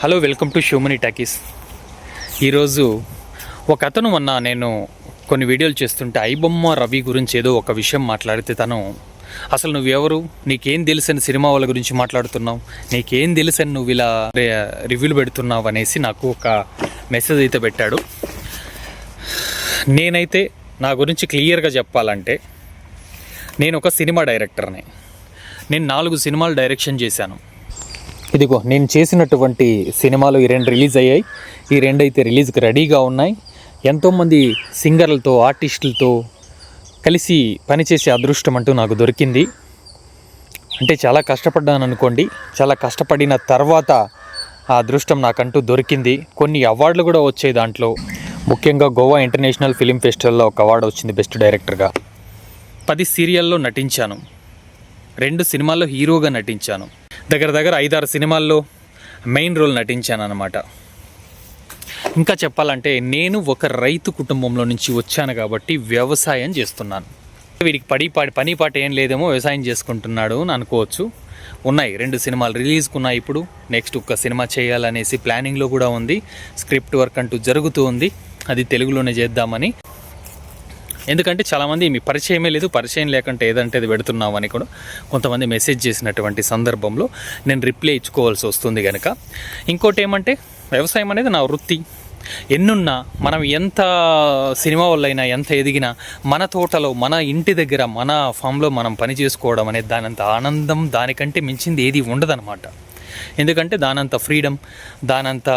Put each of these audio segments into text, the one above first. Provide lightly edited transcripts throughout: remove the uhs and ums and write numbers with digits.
Hello, welcome to Humani Talkies. ఈరోజు ఒక అతను నేను కొన్ని వీడియోలు చేస్తుంటే ఐబొమ్మ రవి గురించి ఏదో ఒక విషయం మాట్లాడితే తను అసలు నువ్వెవరు, నీకేం తెలుసని సినిమా వాళ్ళ గురించి మాట్లాడుతున్నావు, నీకేం తెలుసని నువ్వు ఇలా రివ్యూలు పెడుతున్నావు అనేసి నాకు ఒక మెసేజ్ అయితే పెట్టాడు. నేనైతే నా గురించి క్లియర్గా చెప్పాలంటే నేను ఒక సినిమా డైరెక్టర్ని. నేను 4 సినిమాలు డైరెక్షన్ చేశాను. ఇదిగో నేను చేసినటువంటి సినిమాలు ఈ 2 రిలీజ్ అయ్యాయి. ఈ 2 అయితే రిలీజ్కి రెడీగా ఉన్నాయి. ఎంతోమంది సింగర్లతో, ఆర్టిస్టులతో కలిసి పనిచేసే అదృష్టం అంటూ నాకు దొరికింది. అంటే చాలా కష్టపడ్డాను అనుకోండి. చాలా కష్టపడిన తర్వాత ఆ అదృష్టం నాకంటూ దొరికింది. కొన్ని అవార్డులు కూడా వచ్చాయి దాంట్లో. ముఖ్యంగా గోవా ఇంటర్నేషనల్ ఫిలిం ఫెస్టివల్లో ఒక అవార్డు వచ్చింది బెస్ట్ డైరెక్టర్గా. 10 సీరియల్లో నటించాను. 2 సినిమాల్లో హీరోగా నటించాను. దగ్గర 5-6 సినిమాల్లో మెయిన్ రోల్ నటించాను అన్నమాట. ఇంకా చెప్పాలంటే నేను ఒక రైతు కుటుంబంలో నుంచి వచ్చాను కాబట్టి వ్యవసాయం చేస్తున్నాను. వీడికి పని పాట ఏం లేదేమో, వ్యవసాయం చేసుకుంటున్నాడు అని అనుకోవచ్చు. ఉన్నాయి 2 సినిమాలు రిలీజ్కి ఉన్నాయి. ఇప్పుడు నెక్స్ట్ ఒక సినిమా చేయాలనేసి ప్లానింగ్లో కూడా ఉంది. స్క్రిప్ట్ వర్క్ అంటూ జరుగుతూ ఉంది. అది తెలుగులోనే చేద్దామని. ఎందుకంటే చాలామంది మీ పరిచయమే లేదు, పరిచయం లేకుంటే ఏదంటే అది పెడుతున్నామని కూడా కొంతమంది మెసేజ్ చేసినటువంటి సందర్భంలో నేను రిప్లై ఇచ్చుకోవాల్సి వస్తుంది కనుక. ఇంకోటి ఏమంటే, వ్యవసాయం అనేది నా వృత్తి. ఎన్నున్నా మనం ఎంత సినిమా వాళ్ళైనా ఎంత ఎదిగినా మన తోటలో, మన ఇంటి దగ్గర, మన ఫామ్లో మనం పని చేసుకోవడం అనేది దానంత ఆనందం, దానికంటే మించింది ఏది ఉండదన్నమాట. ఎందుకంటే దానంత ఫ్రీడమ్, దానంత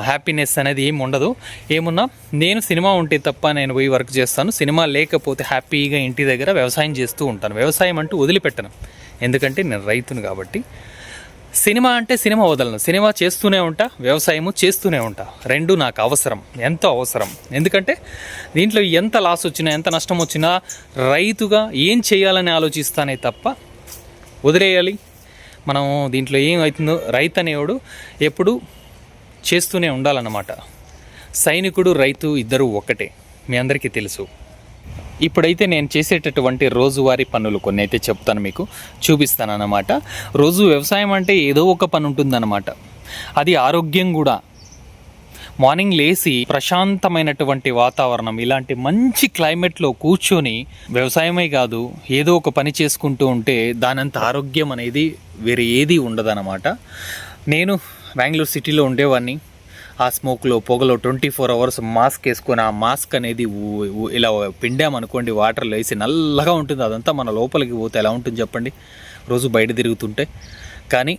హ్యాపీనెస్ అనేది ఏమి ఉండదు. ఏమున్నా నేను సినిమా ఉంటే తప్ప నేను పోయి వర్క్ చేస్తాను. సినిమా లేకపోతే హ్యాపీగా ఇంటి దగ్గర వ్యవసాయం చేస్తూ ఉంటాను. వ్యవసాయం అంటూ వదిలిపెట్టను, ఎందుకంటే నేను రైతును కాబట్టి. సినిమా అంటే సినిమా వదలను, సినిమా చేస్తూనే ఉంటా, వ్యవసాయము చేస్తూనే ఉంటా. 2 నాకు అవసరం, ఎంతో అవసరం. ఎందుకంటే దీంట్లో ఎంత లాస్ వచ్చినా, ఎంత నష్టం వచ్చినా రైతుగా ఏం చేయాలని ఆలోచిస్తానే తప్ప వదిలేయాలి. మనం దీంట్లో ఏమవుతుందో, రైతు అనేవాడు ఎప్పుడు చేస్తూనే ఉండాలన్నమాట. సైనికుడు, రైతు ఇద్దరు ఒక్కటే, మీ అందరికీ తెలుసు. ఇప్పుడైతే నేను చేసేటటువంటి రోజువారీ పనులు కొన్ని అయితే చెప్తాను, మీకు చూపిస్తాను అన్నమాట. రోజు వ్యవసాయం అంటే ఏదో ఒక పని ఉంటుందన్నమాట. అది ఆరోగ్యం కూడా. మార్నింగ్ లేచి ప్రశాంతమైనటువంటి వాతావరణం, ఇలాంటి మంచి క్లైమేట్లో కూర్చొని వ్యవసాయమే కాదు ఏదో ఒక పని చేసుకుంటూ ఉంటే దానంత ఆరోగ్యం అనేది వేరే ఏది ఉండదన్నమాట. నేను బెంగళూరు సిటీలో ఉండేవాడిని. ఆ స్మోక్లో, పొగలో 24 అవర్స్ మాస్క్ వేసుకొని, ఆ మాస్క్ అనేది ఇలా పిండామనుకోండి, వాటర్లో వేసి నల్లగా ఉంటుంది. అదంతా మన లోపలికి పోతే ఎలా ఉంటుంది చెప్పండి, రోజు బయట తిరుగుతుంటే. కానీ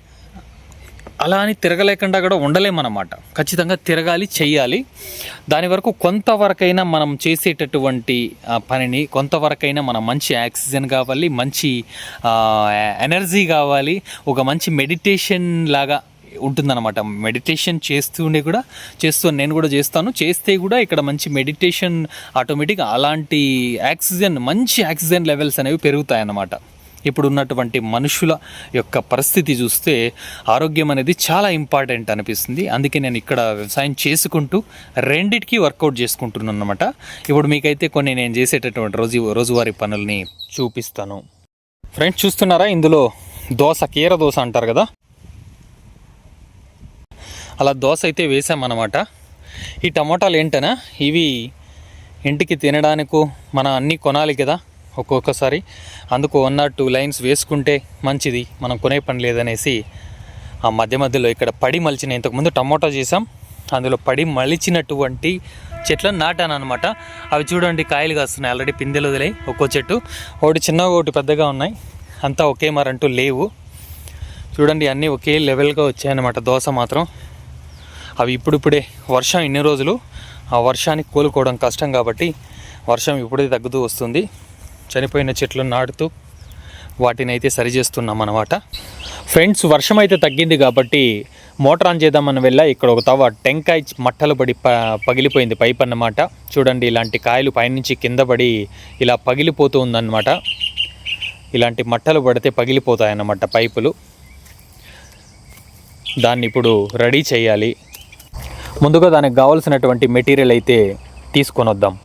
అలా అని తిరగలేకుండా కూడా ఉండలేమన్నమాట. ఖచ్చితంగా తిరగాలి, చెయ్యాలి. దాని వరకు కొంతవరకైనా మనం చేసేటటువంటి పనిని, కొంతవరకైనా మనం మంచి ఆక్సిజన్ కావాలి, మంచి ఎనర్జీ కావాలి, ఒక మంచి మెడిటేషన్ లాగా ఉంటుందన్నమాట. మెడిటేషన్ నేను కూడా చేస్తాను. చేస్తే కూడా ఇక్కడ మంచి మెడిటేషన్ ఆటోమేటిక్గా అలాంటి మంచి ఆక్సిజన్ లెవెల్స్ అనేవి పెరుగుతాయన్నమాట. ఇప్పుడు ఉన్నటువంటి మనుషుల యొక్క పరిస్థితి చూస్తే ఆరోగ్యం అనేది చాలా ఇంపార్టెంట్ అనిపిస్తుంది. అందుకే నేను ఇక్కడ వ్యవసాయం చేసుకుంటూ రెండిటికి వర్కౌట్ చేసుకుంటున్నాను అన్నమాట. ఇప్పుడు మీకైతే కొన్ని నేను చేసేటటువంటి రోజువారీ పనుల్ని చూపిస్తాను. ఫ్రెండ్స్, చూస్తున్నారా, ఇందులో కీర దోశ అంటారు కదా, అలా దోశ అయితే వేసామన్నమాట. ఈ టమోటాలు ఏంటనా, ఇవి ఇంటికి తినడానికో మనం అన్నీ కొనాలి కదా ఒక్కొక్కసారి. అందుకు 1 or 2 లైన్స్ వేసుకుంటే మంచిది, మనం కొనే పని లేదనేసి ఆ మధ్యలో ఇక్కడ పడి మలిచిన, ఇంతకుముందు టమోటా చేసాం, అందులో పడి మలిచినటువంటి చెట్లను నాటాను అనమాట. అవి చూడండి కాయలు కాస్తున్నాయి, ఆల్రెడీ పిందెలు వదిలాయి. ఒక్కో చెట్టు ఒకటి చిన్నగా ఒకటి పెద్దగా ఉన్నాయి, అంతా ఒకే మరంటూ లేవు. చూడండి అన్నీ ఒకే లెవెల్గా వచ్చాయన్నమాట. దోశ మాత్రం అవి ఇప్పుడిప్పుడే, వర్షం ఇన్ని రోజులు, ఆ వర్షానికి కోలుకోవడం కష్టం కాబట్టి వర్షం ఇప్పుడే తగ్గుతూ వస్తుంది. చనిపోయిన చెట్లను నాటుతూ వాటిని అయితే సరి చేస్తున్నాం అన్నమాట. ఫ్రెండ్స్, వర్షం అయితే తగ్గింది కాబట్టి మోటార్ ఆన్ చేద్దామని వెళ్ళా. ఇక్కడ ఒక టెంకాయ మట్టలు పడి పగిలిపోయింది పైప్ అన్నమాట. చూడండి, ఇలాంటి కాయలు పైనుంచి కింద పడి ఇలా పగిలిపోతూ ఉందన్నమాట. ఇలాంటి మట్టలు పడితే పగిలిపోతాయన్నమాట పైపులు. దాన్ని ఇప్పుడు రెడీ చేయాలి. ముందుగా దానికి కావాల్సినటువంటి మెటీరియల్ అయితే తీసుకొని వద్దాం.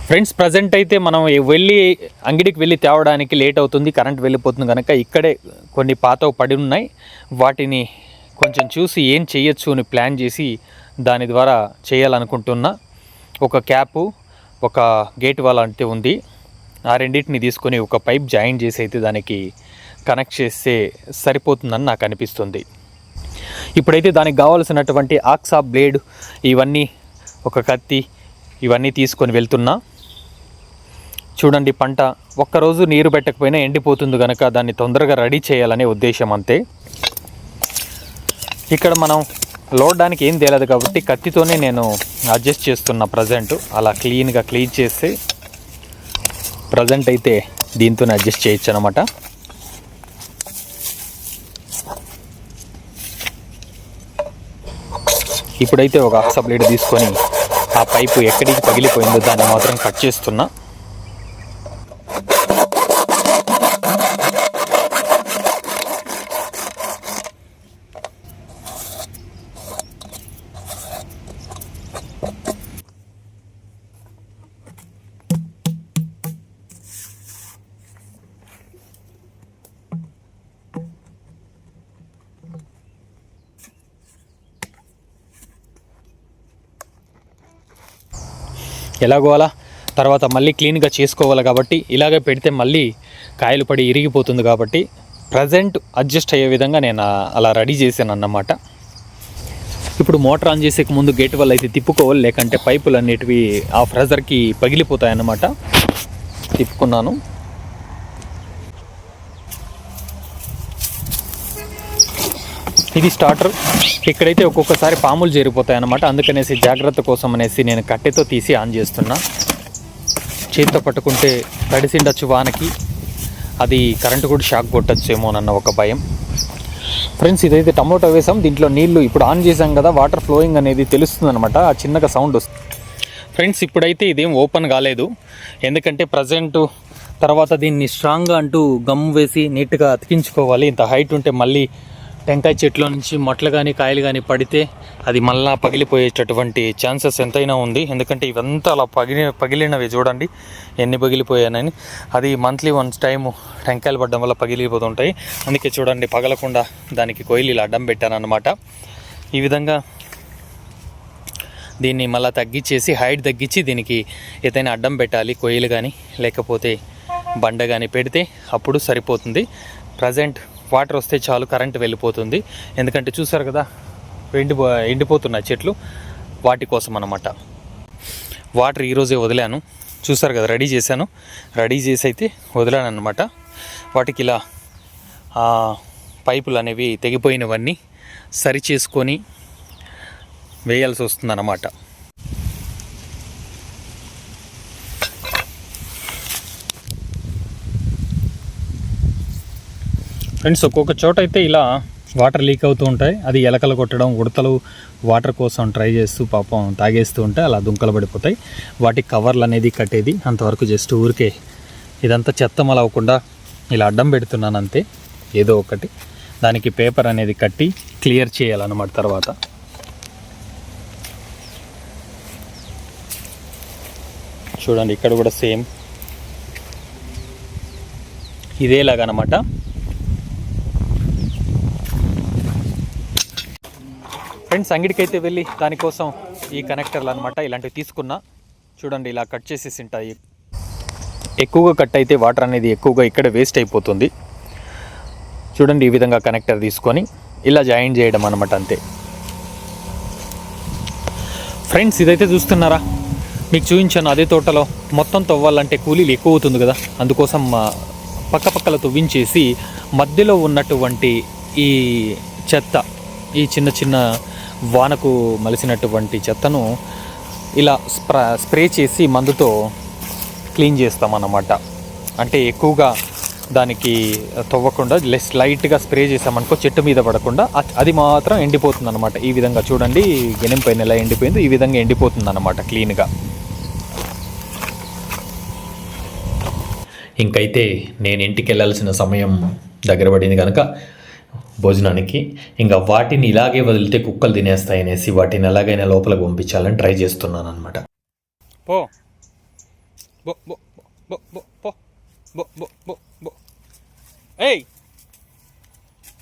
ఫ్రెండ్స్, ప్రజెంట్ అయితే మనం అంగడికి వెళ్ళి తేవడానికి లేట్ అవుతుంది, కరెంట్ వెళ్ళిపోతుంది కనుక ఇక్కడే కొన్ని పాతవి పడి ఉన్నాయి, వాటిని కొంచెం చూసి ఏం చేయొచ్చు అని ప్లాన్ చేసి దాని ద్వారా చేయాలనుకుంటున్నా. ఒక క్యాపు, ఒక గేట్ వాల్ అంటే ఉంది. ఆ రెండింటిని తీసుకొని ఒక పైప్ జాయిన్ చేసి అయితే దానికి కనెక్ట్ చేస్తే సరిపోతుందని నాకు అనిపిస్తుంది. ఇప్పుడైతే దానికి కావాల్సినటువంటి ఆక్సా బ్లేడ్, ఇవన్నీ, ఒక కత్తి, ఇవన్నీ తీసుకొని వెళ్తున్నా. చూడండి, పంట ఒక్కరోజు నీరు పెట్టకపోయినా ఎండిపోతుంది కనుక దాన్ని తొందరగా రెడీ చేయాలనే ఉద్దేశం అంతే. ఇక్కడ మనం లోడడానికి ఏం తేలదు కాబట్టి కత్తితోనే నేను అడ్జస్ట్ చేస్తున్నా ప్రజెంట్. అలా క్లీన్గా క్లీన్ చేస్తే ప్రజెంట్ అయితే దీంతోనే అడ్జస్ట్ చేయొచ్చు అనమాట. ఇప్పుడైతే ఒక ఆక్సా బ్లేడ్ తీసుకొని ఆ పైపు ఎక్కడికి పగిలిపోయిందో దాన్ని మాత్రం కట్ చేస్తున్నా. ఎలాగో అలా తర్వాత మళ్ళీ క్లీన్గా చేసుకోవాలి కాబట్టి ఇలాగే పెడితే మళ్ళీ కాయలు పడి ఇరిగిపోతుంది కాబట్టి ప్రజెంట్ అడ్జస్ట్ అయ్యే విధంగా నేను అలా రెడీ చేశాను అన్నమాట. ఇప్పుడు మోటార్ ఆన్ చేసే ముందు గేట్ వల్ల అయితే తిప్పుకోవాలి, లేకంటే పైపులు అన్నిటివి ఆ ప్రెజర్కి పగిలిపోతాయి అన్నమాట. తిప్పుకున్నాను. ఇది స్టార్టర్. ఇక్కడైతే ఒక్కొక్కసారి పాములు చేరిపోతాయి అన్నమాట. అందుకనేసి జాగ్రత్త కోసం అనేసి నేను కట్టెతో తీసి ఆన్ చేస్తున్నా. చేతితో పట్టుకుంటే తడిసిండొచ్చు వానకి, అది కరెంటు కూడా షాక్ కొట్టచ్చేమోనన్న ఒక భయం. ఫ్రెండ్స్, ఇదైతే టమోటో వేసాం. దీంట్లో నీళ్లు ఇప్పుడు ఆన్ చేసాం కదా, వాటర్ ఫ్లోయింగ్ అనేది తెలుస్తుంది అనమాట. ఆ చిన్నగా సౌండ్ వస్తుంది. ఫ్రెండ్స్, ఇప్పుడైతే ఇదేం ఓపెన్ కాలేదు, ఎందుకంటే ప్రజెంట్ తర్వాత దీన్ని స్ట్రాంగ్గా అంటూ గమ్ వేసి నీట్గా అతికించుకోవాలి. ఇంత హైట్ ఉంటే మళ్ళీ టెంకాయ చెట్లో నుంచి మొట్లు కానీ కాయలు కానీ పడితే అది మళ్ళీ పగిలిపోయేటటువంటి ఛాన్సెస్ ఎంతైనా ఉంది. ఎందుకంటే ఇవంతా అలా పగిలినవి చూడండి ఎన్ని పగిలిపోయానని. అది మంత్లీ వన్స్ టైము టెంకాయలు పడడం వల్ల పగిలిపోతుంటాయి. అందుకే చూడండి పగలకుండా దానికి కొయ్యలు ఇలా అడ్డం పెట్టాను అన్నమాట. ఈ విధంగా దీన్ని మళ్ళీ తగ్గించేసి హైట్ తగ్గించి దీనికి ఏదైనా అడ్డం పెట్టాలి, కొయ్యలు కానీ లేకపోతే బండ కానీ పెడితే అప్పుడు సరిపోతుంది. ప్రజెంట్ వాటర్ వస్తే చాలు, కరెంటు వెళ్ళిపోతుంది. ఎందుకంటే చూసారు కదా ఎండిపోతున్నాయి చెట్లు, వాటి కోసం అన్నమాట. వాటర్ ఈరోజే వదిలాను, చూసారు కదా రెడీ చేశాను. రెడీ చేసి అయితే వదిలాను అన్నమాట. వాటికి ఇలా పైపులు అనేవి తెగిపోయినవన్నీ సరి చేసుకొని వేయాల్సి వస్తుంది అన్నమాట. ఫ్రెండ్స్, ఒక్కొక్క చోట అయితే ఇలా వాటర్ లీక్ అవుతూ ఉంటాయి. అది ఎలకలు కొట్టడం, ఉడతలు వాటర్ కోసం ట్రై చేస్తూ పాపం తాగేస్తూ ఉంటాయి, అలా దుంకలు పడిపోతాయి. వాటికి కవర్లు అనేది కట్టేది అంతవరకు జస్ట్ ఊరికే ఇదంతా చెత్త అవ్వకుండా ఇలా అడ్డం పెడుతున్నాను అంతే. ఏదో ఒకటి దానికి పేపర్ అనేది కట్టి క్లియర్ చేయాలన్నమాట. తర్వాత చూడండి ఇక్కడ కూడా సేమ్ ఇదేలాగనమాట. ఫ్రెండ్స్, అంగడికి అయితే వెళ్ళి దానికోసం ఈ కనెక్టర్లు అనమాట ఇలాంటివి తీసుకున్నా. చూడండి ఇలా కట్ చేసేసి ఉంటాయి. ఎక్కువగా కట్ అయితే వాటర్ అనేది ఎక్కువగా ఇక్కడ వేస్ట్ అయిపోతుంది. చూడండి ఈ విధంగా కనెక్టర్ తీసుకొని ఇలా జాయిన్ చేయడం అనమాట, అంతే. ఫ్రెండ్స్, ఇదైతే చూస్తున్నారా, మీకు చూపించాను అదే తోటలో మొత్తం తవ్వాలంటే కూలీలు ఎక్కువ అవుతుంది కదా, అందుకోసం పక్కపక్కల తవ్వించేసి మధ్యలో ఉన్నటువంటి ఈ చెత్త, ఈ చిన్న చిన్న వానకు మలిసినటువంటి చెత్తను ఇలా స్ప్రే చేసి మందుతో క్లీన్ చేస్తామన్నమాట. అంటే ఎక్కువగా దానికి తవ్వకుండా లైట్గా స్ప్రే చేసామనుకో చెట్టు మీద పడకుండా అది మాత్రం ఎండిపోతుంది అనమాట. ఈ విధంగా చూడండి గెనం పైన ఎలా ఎండిపోయిందో ఈ విధంగా ఎండిపోతుంది అనమాట క్లీన్గా. ఇంకైతే నేను ఇంటికి వెళ్ళాల్సిన సమయం దగ్గర పడింది కనుక భోజనానికి ఇంకా వాటిని ఇలాగే వదిలితే కుక్కలు తినేస్తాయి అనేసి వాటిని ఎలాగైనా లోపలికి పంపించాలని ట్రై చేస్తున్నాను అనమాట. పో బో బో బో బో బో బో బో బో బో ఏయ్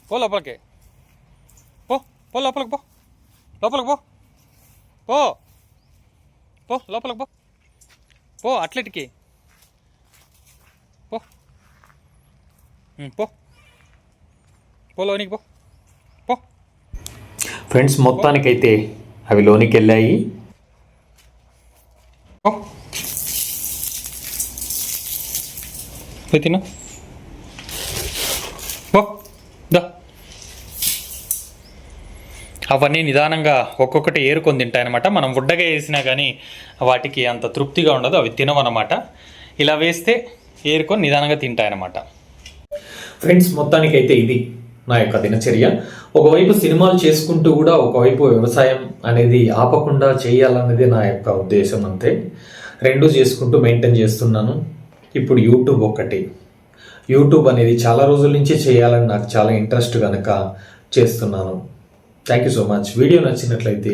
పో లోపలికి పో. పో లోపలికి పో, లోపలికి పో, పో పో లోపలికి పో, పో అట్లెటికి పో, పో పో లోనికి పో, పో. ఫ్రెండ్స్ మొత్తానికైతే అవి లోనికి వెళ్ళాయి. తిను అవన్నీ నిదానంగా ఒక్కొక్కటి ఏరుకొని తింటాయన్నమాట. మనం ఉడ్డగా వేసినా కానీ వాటికి అంత తృప్తిగా ఉండదు, అవి తినవన్నమాట. ఇలా వేస్తే ఏరుకొని నిదానంగా తింటాయన్నమాట. ఫ్రెండ్స్ మొత్తానికైతే ఇది నా యొక్క దినచర్య. ఒకవైపు సినిమాలు చేసుకుంటూ కూడా ఒకవైపు వ్యవసాయం అనేది ఆపకుండా చేయాలన్నది నా యొక్క ఉద్దేశం. అంతే, రెండు చేసుకుంటూ మెయింటైన్ చేస్తున్నాను. ఇప్పుడు యూట్యూబ్ అనేది చాలా రోజుల నుంచి చేయాలని నాకు చాలా ఇంట్రెస్ట్ కనుక చేస్తున్నాను. Thank you so much. Video నచ్చినట్లయితే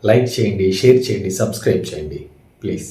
లైక్ చేయండి, షేర్ చేయండి, సబ్స్క్రైబ్ చేయండి ప్లీజ్.